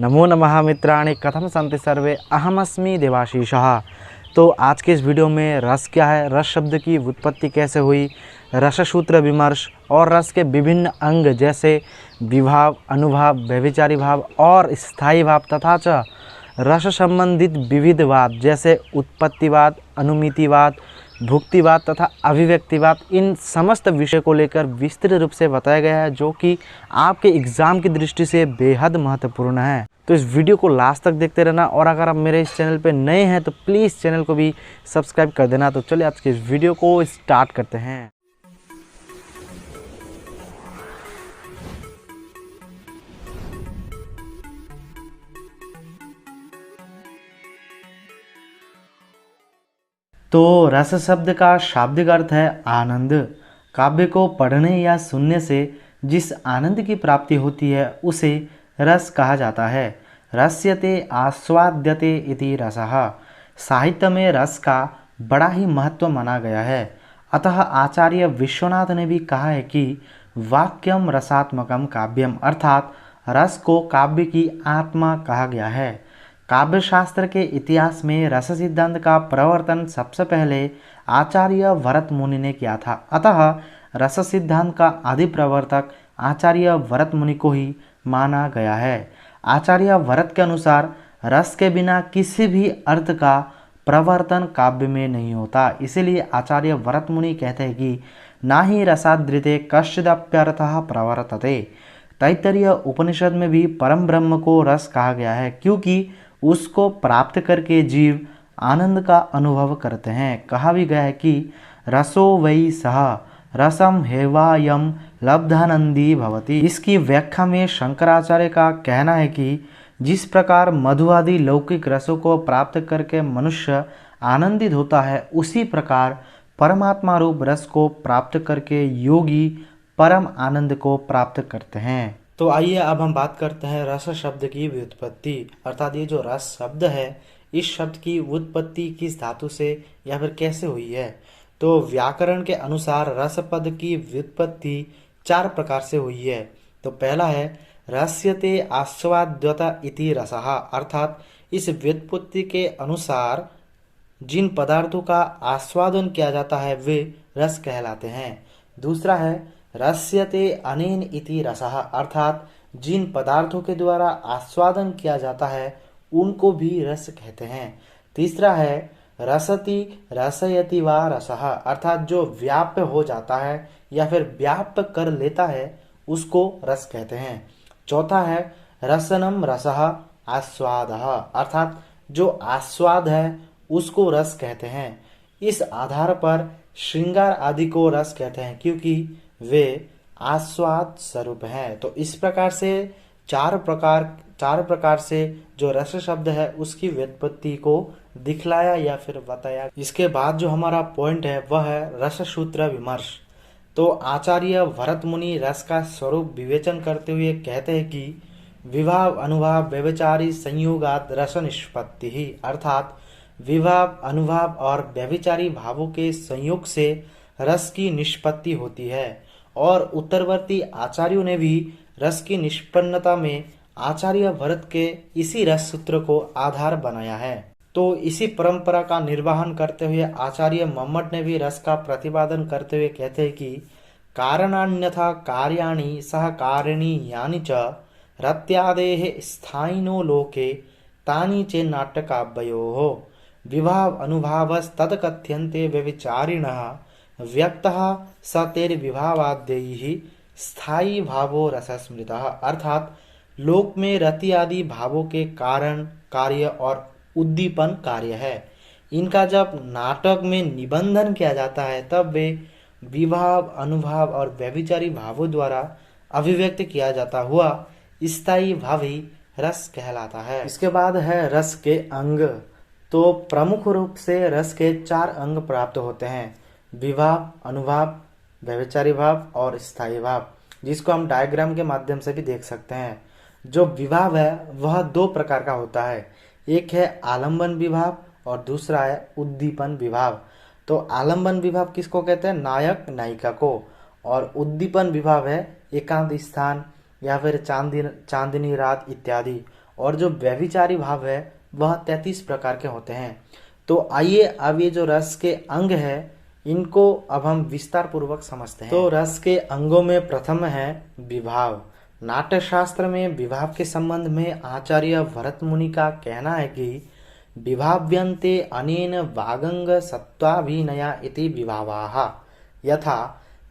नमो नमः मित्राणि, कथम सन्ति सर्वे, अहमस्मि देवाशीषः। तो आज के इस वीडियो में रस क्या है, रस शब्द की उत्पत्ति कैसे हुई, रससूत्र विमर्श और रस के विभिन्न अंग जैसे विभाव, अनुभाव, व्यभिचारी भाव और स्थायी भाव तथा च रस संबंधित विविधवाद जैसे उत्पत्तिवाद, अनुमितिवाद, भुक्तिवाद तथा अभिव्यक्तिवाद, इन समस्त विषय को लेकर विस्तृत रूप से बताया गया है, जो कि आपके एग्ज़ाम की दृष्टि से बेहद महत्वपूर्ण है। तो इस वीडियो को लास्ट तक देखते रहना और अगर आप मेरे इस चैनल पे नए हैं तो प्लीज़ चैनल को भी सब्सक्राइब कर देना। तो चलिए आज के इस वीडियो को स्टार्ट करते हैं। तो रस शब्द का शाब्दिक अर्थ है आनंद। काव्य को पढ़ने या सुनने से जिस आनंद की प्राप्ति होती है उसे रस कहा जाता है। रस्यते आस्वाद्यते इति रसः। साहित्य में रस का बड़ा ही महत्व माना गया है। अतः आचार्य विश्वनाथ ने भी कहा है कि वाक्यम रसात्मकम काव्यम, अर्थात रस को काव्य की आत्मा कहा गया है। काव्य शास्त्र के इतिहास में रस सिद्धांत का प्रवर्तन सबसे पहले आचार्य भरत मुनि ने किया था। अतः रस सिद्धांत का आदि प्रवर्तक आचार्य भरत मुनि को ही माना गया है। आचार्य भरत के अनुसार रस के बिना किसी भी अर्थ का प्रवर्तन काव्य में नहीं होता। इसीलिए आचार्य भरत मुनि कहते हैं कि ना ही रसादृते कश्चिदप्यर्थः प्रवर्तते। तैत्तरीय उपनिषद में भी परम ब्रह्म को रस कहा गया है, क्योंकि उसको प्राप्त करके जीव आनंद का अनुभव करते हैं। कहा भी गया है कि रसो वै सह रसम हेवायम लब्धानंदी भवति। इसकी व्याख्या में शंकराचार्य का कहना है कि जिस प्रकार मधु आदि लौकिक रसों को प्राप्त करके मनुष्य आनंदित होता है, उसी प्रकार परमात्मा रूप रस को प्राप्त करके योगी परम आनंद को प्राप्त करते हैं। तो आइए अब हम बात करते हैं रस शब्द की व्युत्पत्ति, अर्थात ये जो रस शब्द है इस शब्द की उत्पत्ति किस धातु से या फिर कैसे हुई है। तो व्याकरण के अनुसार रस पद की व्युत्पत्ति 4 प्रकार से हुई है। तो पहला है रस्यते आस्वाद्यत इति रसः, अर्थात इस व्युत्पत्ति के अनुसार जिन पदार्थों का आस्वादन किया जाता है वे रस कहलाते हैं। दूसरा है रस्यते अनेन इति रसः, अर्थात जिन पदार्थों के द्वारा आस्वादन किया जाता है उनको भी रस कहते हैं। तीसरा है रसति रसयति वा रसः, अर्थात जो व्याप्य हो जाता है या फिर व्याप्य कर लेता है उसको रस कहते हैं। चौथा है रसनम रसः आस्वादः, अर्थात जो आस्वाद है उसको रस कहते हैं। इस आधार पर श्रृंगार आदि को रस कहते हैं, क्योंकि वे आस्वाद स्वरूप हैं। तो इस प्रकार से चार प्रकार से जो रस शब्द है उसकी व्युत्पत्ति को दिखलाया या फिर बताया। इसके बाद जो हमारा पॉइंट है वह है रस सूत्र विमर्श। तो आचार्य भरत मुनि रस का स्वरूप विवेचन करते हुए कहते हैं कि विभाव, अनुभाव, व्यभिचारी संयोगात रस निष्पत्ति ही, अर्थात विभाव, अनुभाव और व्यभिचारी भावों के संयोग से रस की निष्पत्ति होती है। और उत्तरवर्ती आचार्यों ने भी रस की निष्पन्नता में आचार्य भरत के इसी रस सूत्र को आधार बनाया है। तो इसी परंपरा का निर्वहन करते हुए आचार्य मम्मट ने भी रस का प्रतिपादन करते हुए कहते हैं कि कारणान्यथा कार्याणि सह कारिणी यानि च रत्यादेः स्थायिनो लोके तानि चे नाट्यकाव्ययोः विभाव अनुभावस्तत्कथ्यन्ते व्यभिचारिणः व्यक्तः सतेर्विभावाद्यैः स्थायी भावो रसस्मृतः, अर्थात लोक में रति आदि भावों के कारण, कार्य और उद्दीपन कार्य है। इनका जब नाटक में निबंधन किया जाता है तब वे विभाव, अनुभाव और व्यभिचारी भावों द्वारा अभिव्यक्त किया जाता हुआ स्थायी भाव ही रस कहलाता है। इसके बाद है रस के अंग। तो प्रमुख रूप से रस के 4 अंग प्राप्त होते हैं, विभाव, अनुभाव, व्यभिचारी भाव और स्थायी भाव, जिसको हम डायग्राम के माध्यम से भी देख सकते हैं। जो विभाव है वह 2 प्रकार का होता है, एक है आलंबन विभाव और दूसरा है उद्दीपन विभाव। तो आलंबन विभाव किसको कहते हैं, नायक नायिका को, और उद्दीपन विभाव है एकांत स्थान या फिर चांदनी रात इत्यादि। और जो व्यभिचारी भाव है वह 33 प्रकार के होते हैं। तो आइए अब ये जो रस के अंग है इनको अब हम विस्तार पूर्वक समझते हैं। तो रस के अंगों में प्रथम है विभाव। नाट्य शास्त्र में विभाव के संबंध में आचार्य भरत मुनि का कहना है कि विभाव्यन्ते अनेन वागंग सत्वाभिनया इति विभावाः यथा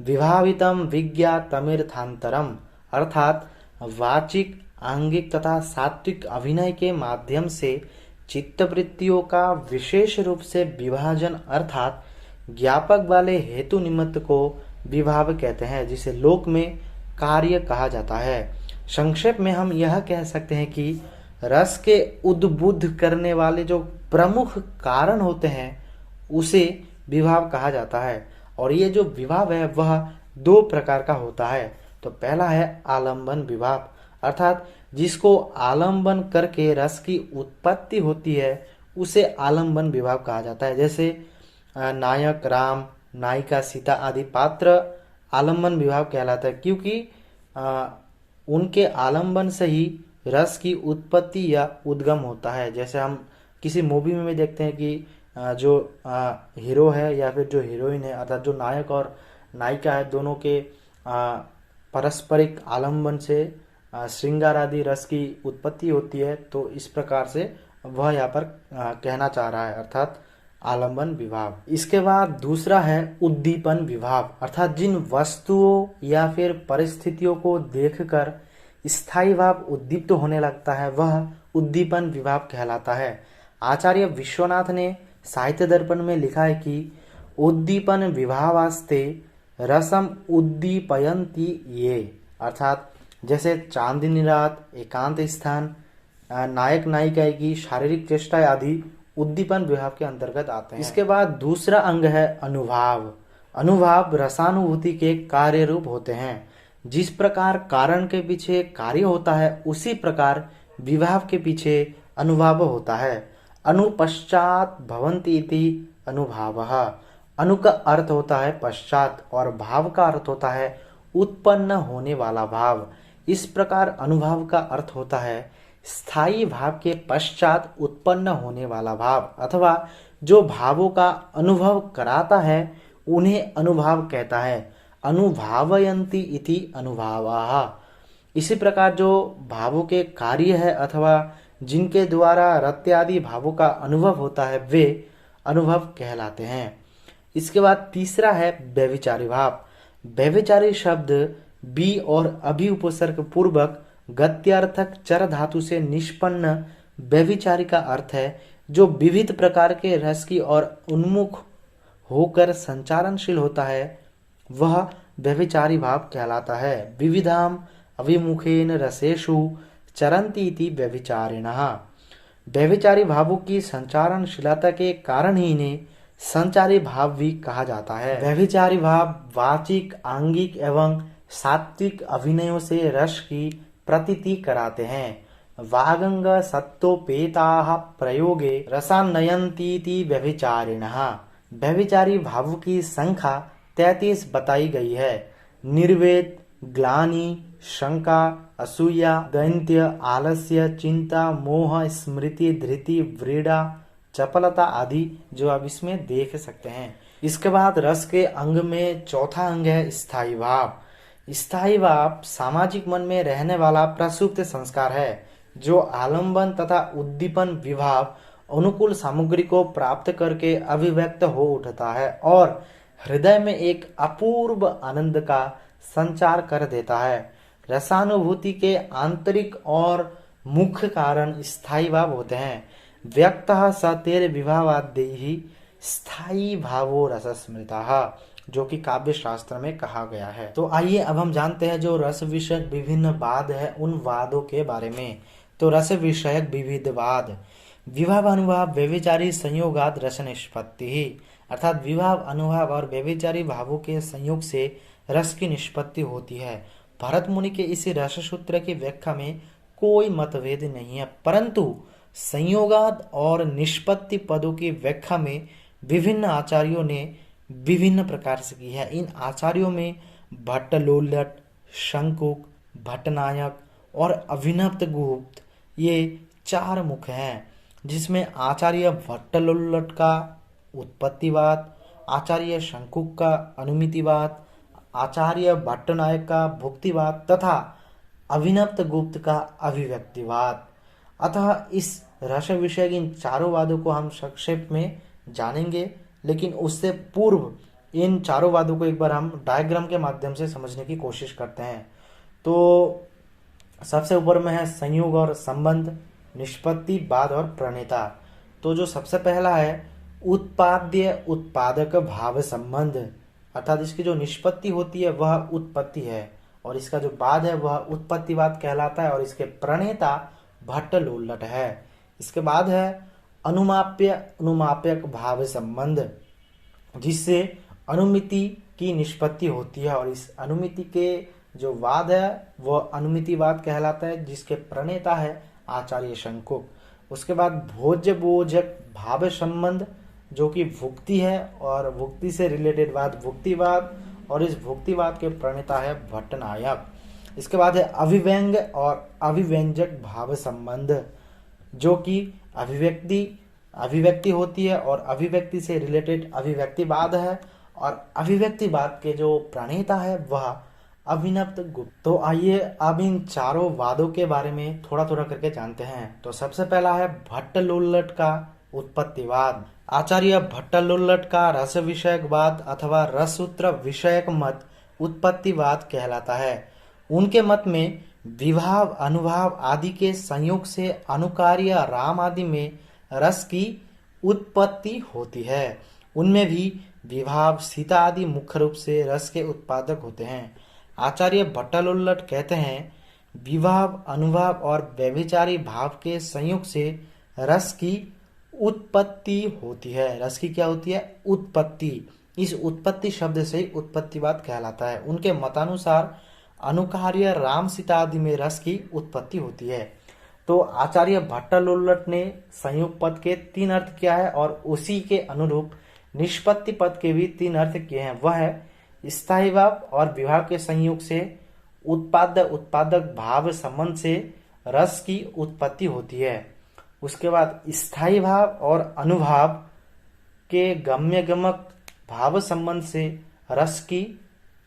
विभावितम विज्ञातमिर्थांतरम, अर्थात वाचिक, आंगिक तथा सात्विक अभिनय के माध्यम से चित्तवृत्तियों का विशेष रूप से विभाजन अर्थात ज्ञापक वाले हेतु निमित्त को विभाव कहते हैं, जिसे लोक में कार्य कहा जाता है। संक्षेप में हम यह कह सकते हैं कि रस के उद्बुद्ध करने वाले जो प्रमुख कारण होते हैं उसे विभाव कहा जाता है। और ये जो विभाव है वह 2 प्रकार का होता है। तो पहला है आलंबन विभाव, अर्थात जिसको आलंबन करके रस की उत्पत्ति होती है उसे आलंबन विभाव कहा जाता है। जैसे नायक राम, नायिका सीता आदि पात्र आलंबन विभाव कहलाता है, क्योंकि उनके आलंबन से ही रस की उत्पत्ति या उद्गम होता है। जैसे हम किसी मूवी में भी देखते हैं कि जो हीरो है या फिर जो हीरोइन है, अर्थात जो नायक और नायिका है, दोनों के पारस्परिक आलंबन से श्रृंगार आदि रस की उत्पत्ति होती है। तो इस प्रकार से वह यहाँ पर कहना चाह रहा है, अर्थात आलंबन विभाव। इसके बाद दूसरा है उद्दीपन विभाव, अर्थात जिन वस्तुओं या फिर परिस्थितियों को देखकर स्थायी भाव उद्दीप्त होने लगता है वह उद्दीपन विभाव कहलाता है। आचार्य विश्वनाथ ने साहित्य दर्पण में लिखा है कि उद्दीपन विभावास्ते रसम उद्दीपयन्ति ये, अर्थात जैसे चांदनी रात, एकांत स्थान, नायक नायिका की शारीरिक चेष्टा आदि उद्दीपन विभाव के अंतर्गत आते हैं। इसके बाद दूसरा अंग है अनुभाव। अनुभाव रसानुभूति के कार्य रूप होते हैं। जिस प्रकार कारण के पीछे कार्य होता है उसी प्रकार विभाव के पीछे अनुभाव होता है। अनुपश्चात भवन्ति इति अनुभावः। अनु का अर्थ होता है पश्चात और भाव का अर्थ होता है उत्पन्न होने वाला भाव। इस प्रकार अनुभाव का अर्थ होता है स्थायी भाव के पश्चात उत्पन्न होने वाला भाव, अथवा जो भावों का अनुभव कराता है उन्हें अनुभाव कहता है। अनुभावयन्ति इति अनुभावाः। इसी प्रकार जो भावों के कार्य है अथवा जिनके द्वारा रत्यादि भावों का अनुभव होता है वे अनुभव कहलाते हैं। इसके बाद तीसरा है व्यभिचारी भाव। व्यभिचारी शब्द बी और अभि उपसर्ग पूर्वक गत्यार्थक चर धातु से निष्पन्न व्यभिचारी का अर्थ है जो विविध प्रकार के रस की ओर उन्मुख होकर संचारणशील होता है, वह व्यभिचारी भाव कहलाता है। विविधाम अभिमुखेन रसेषु चरन्ति इति व्यभिचारिणः। व्यभिचारी भावों की संचारणशीलता के कारण ही इन्हें संचारी भाव भी कहा जाता है। व्यभिचारी भाव वाचिक, आंगिक एवं सात्विक अभिनयों से रस की प्रतीति कराते हैं। वागंग सत्तोपेताः प्रयोगे रसान्नयन्तीति व्यभिचारिणः। व्यभिचारी भावों की संख्या 33 बताई गई है। निर्वेद, ग्लानि, शंका, असूया, दैन्य, आलस्य, चिंता, मोह, स्मृति, धृति, व्रीड़ा, चपलता आदि जो आप इसमें देख सकते हैं। इसके बाद रस के अंग में चौथा अंग है स्थायी भाव। स्थायी भाव सामाजिक मन में रहने वाला प्रसुप्त संस्कार है जो आलंबन तथा उद्दीपन विभाव अनुकूल सामग्री को प्राप्त करके अभिव्यक्त हो उठता है और हृदय में एक अपूर्व आनंद का संचार कर देता है। रसानुभूति के आंतरिक और मुख्य कारण स्थायी भाव होते हैं। व्यक्तः सतेर विभावाद्यैः स्थायी भावो रसस्मृतः, जो कि काव्य शास्त्र में कहा गया है। तो आइए अब हम जानते हैं जो रस विषयक विभिन्न वाद है उन वादों के बारे में। तो रस विषयक विविध वाद। विभाव अनुभाव व्यभिचारी संयोगाद रस निष्पत्ति, अर्थात विभाव अनुभाव और व्यभिचारी भावों के संयोग से रस की निष्पत्ति होती है। भरत मुनि के इस रस सूत्र की व्याख्या में कोई मतभेद नहीं है, परंतु संयोगाद और निष्पत्ति पदों की व्याख्या में विभिन्न आचार्यों ने विभिन्न प्रकार से की है। इन आचार्यों में भट्टलोल्लट, शंकुक, भट्टनायक और अभिनव गुप्त ये 4 मुख हैं, जिसमें आचार्य भट्टलोल्लट का उत्पत्तिवाद, आचार्य शंकुक का अनुमितिवाद, आचार्य भट्टनायक का भुक्तिवाद तथा अभिनव गुप्त का अभिव्यक्तिवाद। अतः इस रस विषय के इन चारों वादों को हम संक्षेप में जानेंगे, लेकिन उससे पूर्व इन चारों वादों को एक बार हम डायग्राम के माध्यम से समझने की कोशिश करते हैं। तो सबसे ऊपर में है संयोग और संबंध, निष्पत्ति, बाद और प्रणेता। तो जो सबसे पहला है उत्पाद्य उत्पादक भाव संबंध, अर्थात इसकी जो निष्पत्ति होती है वह उत्पत्ति है, और इसका जो बाद है वह उत्पत्तिवाद कहलाता है, और इसके प्रणेता भट्टलोल्लट है। इसके बाद है अनुमाप्य अनुमापक भाव संबंध, जिससे अनुमिति की निष्पत्ति होती है, और इस अनुमिति के जो वाद है वह अनुमितिवाद कहलाता है, जिसके प्रणेता है आचार्य शंकुक। उसके बाद भोज्य बोधक भाव संबंध, जो कि भुक्ति है, और भुक्ति से रिलेटेड वाद भुक्तिवाद, और इस भुक्तिवाद के प्रणेता है भट्टनायक। इसके बाद है अभिव्यंग और अभिव्यंजक भाव संबंध, जो कि अभिव्यक्ति होती है, और अभिव्यक्ति से रिलेटेड अभिव्यक्तिवाद है, और अभिव्यक्तिवाद के जो प्रणेता है वह अभिनव गुप्त। तो आइए अब इन चारों वादों के बारे में थोड़ा थोड़ा करके जानते हैं। तो सबसे पहला है भट्टलोल्लट का उत्पत्तिवाद। आचार्य भट्टलोल्लट का रस विषयक वाद अथवा रससूत्र विषयक मत उत्पत्तिवाद कहलाता है। उनके मत में विभाव अनुभाव आदि के संयोग से अनुकार्य राम आदि में रस की उत्पत्ति होती है। उनमें भी विभाव सीता आदि मुख्य रूप से रस के उत्पादक होते हैं। आचार्य भट्टलोल्लट कहते हैं विभाव अनुभाव और व्यभिचारी भाव के संयोग से रस की उत्पत्ति होती है। रस की क्या होती है? उत्पत्ति। इस उत्पत्ति शब्द से उत्पत्तिवाद कहलाता है। उनके मतानुसार अनुकार्य राम सीता आदि में रस की उत्पत्ति होती है। तो आचार्य भट्टलोल्लट ने संयोग पद के 3 अर्थ किया है, और उसी के अनुरूप निष्पत्ति पद के भी 3 अर्थ किए हैं। वह है स्थायी भाव और विभाव के संयोग से उत्पादक भाव संबंध से रस की उत्पत्ति होती है। उसके बाद स्थायी भाव और अनुभाव के गम्य गमक भाव संबंध से रस की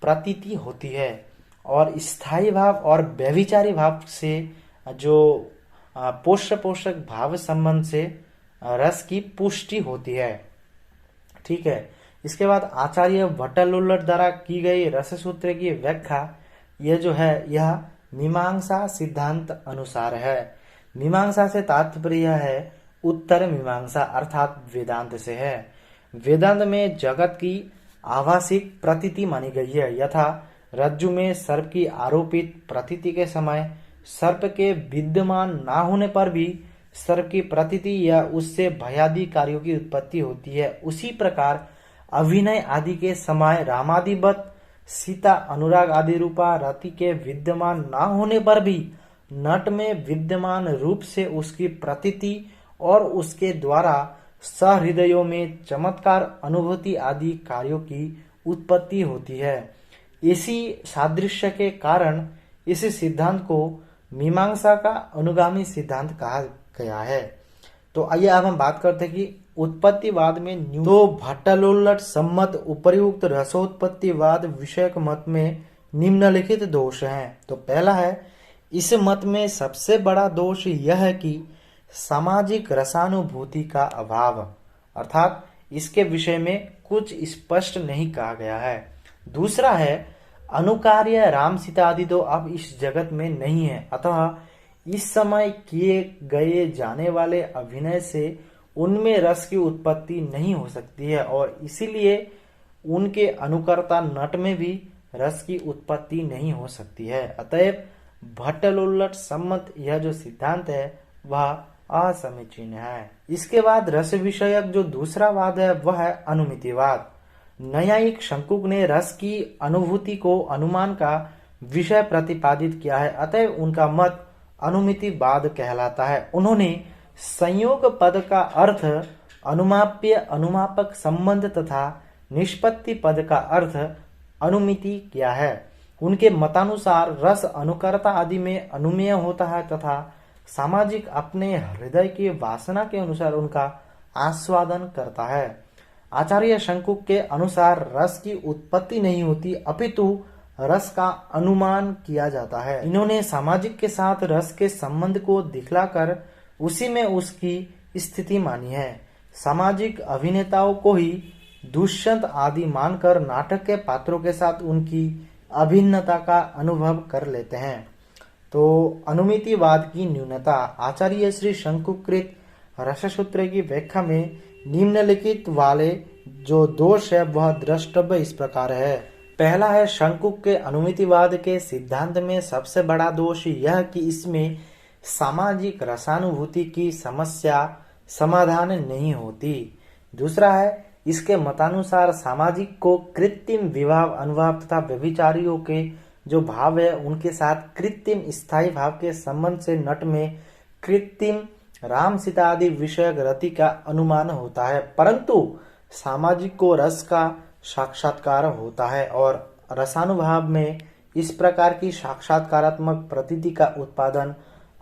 प्रतीति होती है, और स्थायी भाव और व्यभिचारी भाव से जो पोषक भाव संबंध से रस की पुष्टि होती है। ठीक है। इसके बाद आचार्य भट्टलोल्लट द्वारा की गई रस सूत्र की व्याख्या यह जो है यह मीमांसा सिद्धांत अनुसार है। मीमांसा से तात्पर्य है उत्तर मीमांसा अर्थात वेदांत से है। वेदांत में जगत की आभासिक प्रतीति मानी गई है। यथा रज्जु में सर्प की आरोपित प्रतीति के समय सर्प के विद्यमान ना होने पर भी सर्प की प्रतीति या उससे भयादि कार्यों की उत्पत्ति होती है। उसी प्रकार अभिनय आदि के समय रामादिवत सीता अनुराग आदि रूपा रति के विद्यमान ना होने पर भी नट में विद्यमान रूप से उसकी प्रतीति और उसके द्वारा सहृदयों में चमत्कार अनुभूति आदि कार्यों की उत्पत्ति होती है। इसी सादृश्य के कारण इस सिद्धांत को मीमांसा का अनुगामी सिद्धांत कहा गया है। तो आइए अब हम बात करते हैं कि उत्पत्तिवाद में तो भट्टलोल्लट सम्मत उपर्युक्त रसोत्पत्तिवाद विषयक मत में निम्नलिखित दोष हैं। तो पहला है, इस मत में सबसे बड़ा दोष यह है कि सामाजिक रसानुभूति का अभाव, अर्थात इसके विषय में कुछ स्पष्ट नहीं कहा गया है। दूसरा है, अनुकार्य राम सीता आदि तो अब इस जगत में नहीं है, अतः इस समय किए गए जाने वाले अभिनय से उनमें रस की उत्पत्ति नहीं हो सकती है, और इसीलिए उनके अनुकर्ता नट में भी रस की उत्पत्ति नहीं हो सकती है। अतएव भट्टलोल्लट सम्मत यह जो सिद्धांत है वह असमीचीन है। इसके बाद रस विषयक जो दूसरा वाद है वह है अनुमितिवाद। न्यायिक शंकुक ने रस की अनुभूति को अनुमान का विषय प्रतिपादित किया है, अतएव उनका मत अनुमितिवाद कहलाता है। उन्होंने संयोग पद का अर्थ अनुमाप्य अनुमापक संबंध तथा निष्पत्ति पद का अर्थ अनुमिति किया है। उनके मतानुसार रस अनुकर्ता आदि में अनुमेय होता है तथा सामाजिक अपने हृदय की वासना के अनुसार उनका आस्वादन करता है। आचार्य शंकुक के अनुसार रस की उत्पत्ति नहीं होती, अपितु रस का अनुमान किया जाता है। इन्होंने सामाजिक के साथ रस के संबंध को दिखलाकर उसी में उसकी स्थिति मानी है। सामाजिक अभिनेताओं को ही दुष्यंत आदि मानकर नाटक के पात्रों के साथ उनकी अभिन्नता का अनुभव कर लेते हैं। तो अनुमितिवाद की न्यूनता। आचार्य श्री शंकुकृत रससूत्र की व्याख्या में निम्नलिखित वाले जो दोष है वह द्रष्टव्य इस प्रकार है। पहला है, शंकुक के अनुमितिवाद के सिद्धांत में सबसे बड़ा दोष यह कि इसमें सामाजिक रसानुभूति की समस्या समाधान नहीं होती। दूसरा है, इसके मतानुसार सामाजिक को कृत्रिम विवाह अनुभाव तथा व्यभिचारियों के जो भाव है उनके साथ कृत्रिम स्थायी भाव के संबंध से नट में कृत्रिम राम सीता आदि विषयक रति का अनुमान होता है, परंतु सामाजिक को रस का साक्षात्कार होता है और रसानुभाव में इस प्रकार की साक्षात्कारात्मक प्रतीति का उत्पादन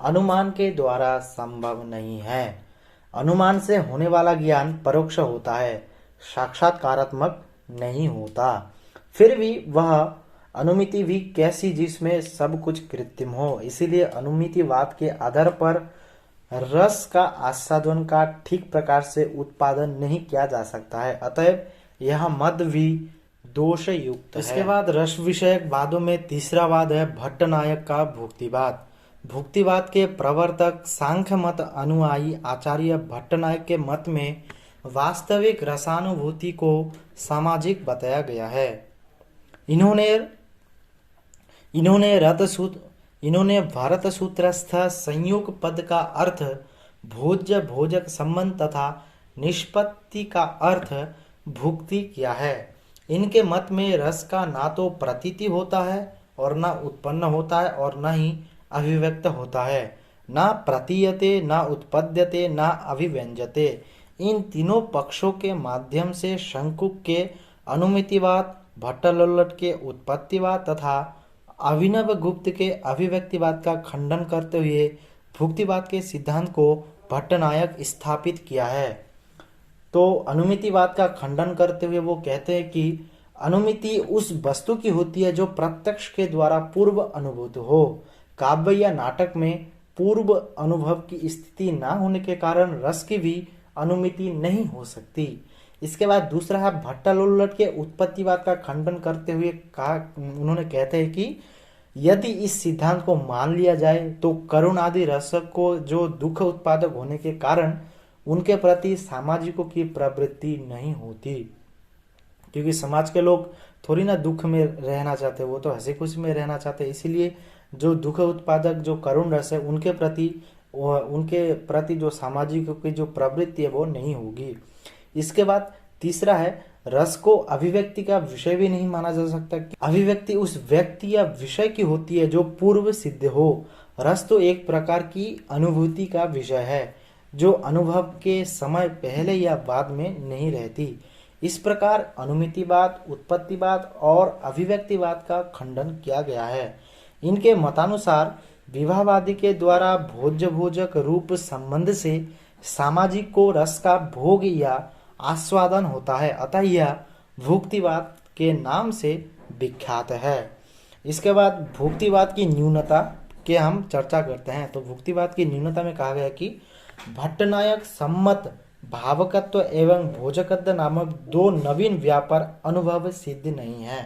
अनुमान के द्वारा संभव नहीं है। अनुमान से होने वाला ज्ञान परोक्ष होता है, साक्षात्कारात्मक नहीं होता। फिर भी वह अनुमिति भी कैसी जिसमें सब कुछ कृत्रिम हो, इसीलिए अनुमितिवाद के आधार पर रस का आस्वादन का ठीक प्रकार से उत्पादन नहीं किया जा सकता है, अतएव यह मत भी दोष युक्त है। इसके बाद रस विषयक वादों में तीसरा वाद है भट्टनायक का भुक्तिवाद। भुक्तिवाद के प्रवर्तक सांख्य मत अनुयायी आचार्य भट्टनायक के मत में वास्तविक रसानुभूति को सामाजिक बताया गया है। इन्होंने भरत सूत्रस्थ संयोग पद का अर्थ भोज्य भोजक संबंध तथा निष्पत्ति का अर्थ भुक्ति किया है। इनके मत में रस का ना तो प्रतीति होता है और ना उत्पन्न होता है और न ही अभिव्यक्त होता है, ना प्रतीयते ना उत्पद्यते ना अभिव्यंजते। इन तीनों पक्षों के माध्यम से शंकुक के अनुमितिवाद, भट्टलोल्लट के उत्पत्तिवाद तथा अभिनव गुप्त के अभिव्यक्तिवाद का खंडन करते हुए भुक्तिवाद के सिद्धांत को भट्टनायक स्थापित किया है। तो अनुमितिवाद का खंडन करते हुए वो कहते हैं कि अनुमिति उस वस्तु की होती है जो प्रत्यक्ष के द्वारा पूर्व अनुभूत हो। काव्य या नाटक में पूर्व अनुभव की स्थिति ना होने के कारण रस की भी अनुमिति नहीं हो सकती। इसके बाद दूसरा है भट्टलोल्लट के उत्पत्तिवाद का खंडन करते हुए उन्होंने कहते हैं कि यदि इस सिद्धांत को मान लिया जाए तो करुण आदि रसक को जो दुख उत्पादक होने के कारण उनके प्रति सामाजिकों की प्रवृत्ति नहीं होती, क्योंकि समाज के लोग थोड़ी ना दुख में रहना चाहते, वो तो हंसी खुशी में रहना चाहते। इसीलिए जो दुख उत्पादक जो करुण रस है उनके प्रति जो सामाजिकों की जो प्रवृत्ति है वो नहीं होगी। इसके बाद तीसरा है रस को अभिव्यक्ति का विषय भी नहीं माना जा सकता। अभिव्यक्ति उस व्यक्ति या विषय की होती है जो पूर्व सिद्ध हो। रस तो एक प्रकार की अनुभूति का विषय है जो अनुभव के समय पहले या बाद में नहीं रहती। इस प्रकार अनुमितिवाद, उत्पत्तिवाद और अभिव्यक्तिवाद का खंडन किया गया है। इनके मतानुसार विवाहवादी के द्वारा भोज्य भोजक रूप संबंध से सामाजिक को रस का भोग या आस्वादन होता है, अतः यह भुक्तिवाद के नाम से विख्यात है। इसके बाद भुक्तिवाद की न्यूनता के हम चर्चा करते हैं। तो भुक्तिवाद की न्यूनता में कहा गया कि भट्टनायक सम्मत भावकत्व एवं भोजकत्व नामक दो नवीन व्यापार अनुभव सिद्ध नहीं है।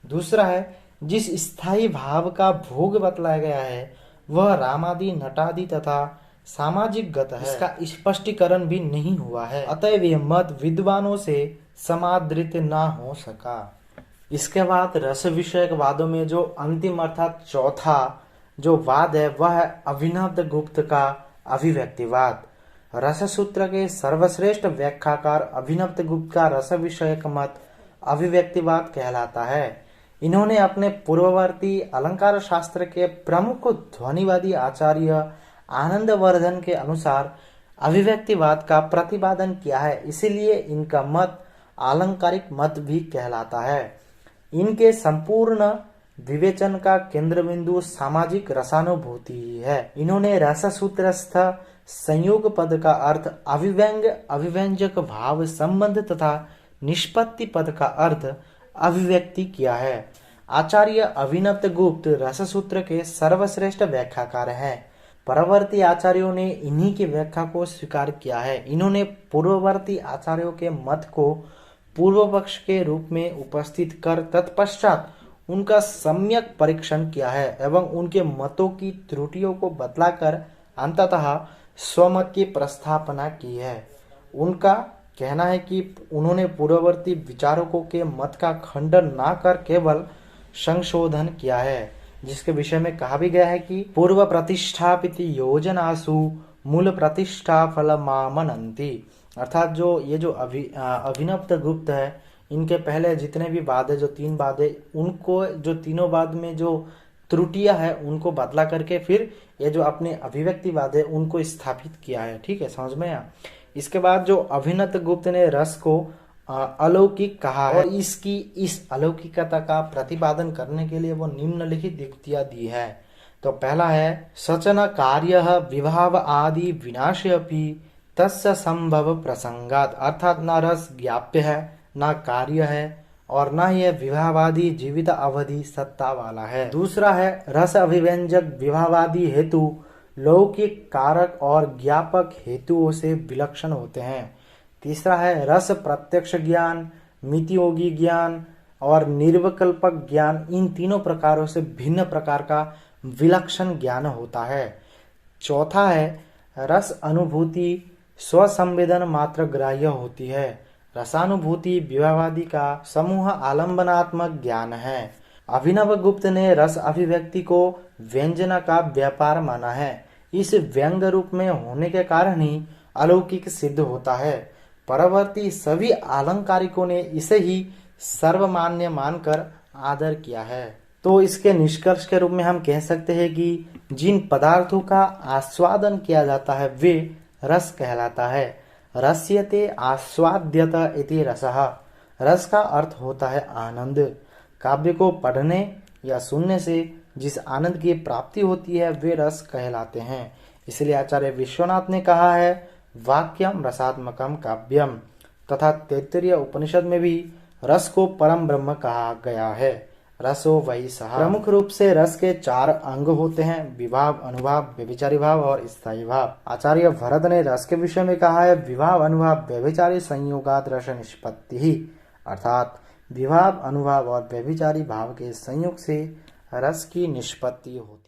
दूसरा है जिस स्थायी भाव का भोग बतलाया गया है वह रामादि, नटादि तथा सामाजिक गत है, इसका स्पष्टीकरण भी नहीं हुआ है, अतएव यह मत विद्वानों से समादृत ना हो सका। इसके बाद रस विषयक वादों में जो अंतिम अर्थात चौथा जो वाद है वह है अभिनव गुप्त का अभिव्यक्तिवाद। रस सूत्र के सर्वश्रेष्ठ व्याख्याकार अभिनव गुप्त का रस विषयक मत अभिव्यक्तिवाद कहलाता है। इन्होंने अपने पूर्ववर्ती अलंकार शास्त्र के प्रमुख ध्वनिवादी आचार्य आनंदवर्धन के अनुसार अभिव्यक्तिवाद का प्रतिपादन किया है, इसीलिए इनका मत आलंकारिक मत भी कहलाता है। इनके संपूर्ण विवेचन का केंद्र बिंदु सामाजिक रसानुभूति ही है। इन्होंने रससूत्रस्थ संयोग पद का अर्थ अभिव्यंग अभिव्यंजक भाव संबंध तथा निष्पत्ति पद का अर्थ अभिव्यक्ति किया है। आचार्य अभिनव गुप्त रससूत्र के सर्वश्रेष्ठ व्याख्याकार हैं। परवर्ती आचार्यों ने इन्हीं की व्याख्या को स्वीकार किया है। इन्होंने पूर्ववर्ती आचार्यों के मत को पूर्व पक्ष के रूप में उपस्थित कर तत्पश्चात उनका सम्यक परीक्षण किया है एवं उनके मतों की त्रुटियों को बतलाकर अंततः स्वमत की प्रस्थापना की है। उनका कहना है कि उन्होंने पूर्ववर्ती विचारकों के मत का खंडन न कर केवल संशोधन किया है, जिसके विषय में कहा भी गया है कि पूर्व प्रतिष्ठापित योजनासु मूल प्रतिष्ठा फल मामनंती। अर्थात जो अभिनव गुप्त है, इनके पहले जितने भी वाद है, जो 3 वाद है, उनको जो तीनों वाद में जो त्रुटियां है उनको बदला करके फिर ये जो अपने अभिव्यक्तिवाद है उनको स्थापित किया है। ठीक है, समझ में आया। इसके बाद जो अभिनव गुप्त ने रस को अलौकिक कहा है और इसकी इस अलौकिकता का प्रतिपादन करने के लिए वो निम्नलिखित युक्तियां दी है। तो पहला है सचन कार्य विभाव आदि विनाशे अपि तस्य संभव प्रसंगात। अर्थात न रस ज्ञाप्य है, न कार्य है और न ही विभावादि जीवित अवधि सत्ता वाला है। दूसरा है रस अभिव्यंजक विभावादि हेतु लौकिक कारक और ज्ञापक हेतुओं से विलक्षण होते हैं। तीसरा है रस प्रत्यक्ष ज्ञान, मितियोगी ज्ञान और निर्विकल्पक ज्ञान, इन तीनों प्रकारों से भिन्न प्रकार का विलक्षण ज्ञान होता है। चौथा है रस अनुभूति स्वसंवेदन मात्र ग्राह्य होती है। रसानुभूति विभावादि का समूह आलंबनात्मक ज्ञान है। अभिनव गुप्त ने रस अभिव्यक्ति को व्यंजना का व्यापार माना है। इस व्यंग रूप में होने के कारण ही अलौकिक सिद्ध होता है। परवर्ती सभी आलंकारिकों ने इसे ही सर्वमान्य मानकर आदर किया है। तो इसके निष्कर्ष के रूप में हम कह सकते हैं कि जिन पदार्थों का आस्वादन किया जाता है वे रस कहलाता है। रस्यते आस्वाद्यत इति रसः। रस का अर्थ होता है आनंद। काव्य को पढ़ने या सुनने से जिस आनंद की प्राप्ति होती है वे रस कहलाते हैं। इसलिए आचार्य विश्वनाथ ने कहा है वाक्यम रसात्मकम काव्यम, तथा तैत्तरीय उपनिषद में भी रस को परम ब्रह्म कहा गया है। रसो वही सहा। प्रमुख रूप से रस के 4 अंग होते हैं, विभाव, अनुभाव, व्यभिचारी भाव और स्थायी भाव। आचार्य भरत ने रस के विषय में कहा है विभाव अनुभाव व्यभिचारी संयोगात रस निष्पत्ति ही। अर्थात विभाव, अनुभाव और व्यभिचारी भाव के संयोग से रस की निष्पत्ति होती है।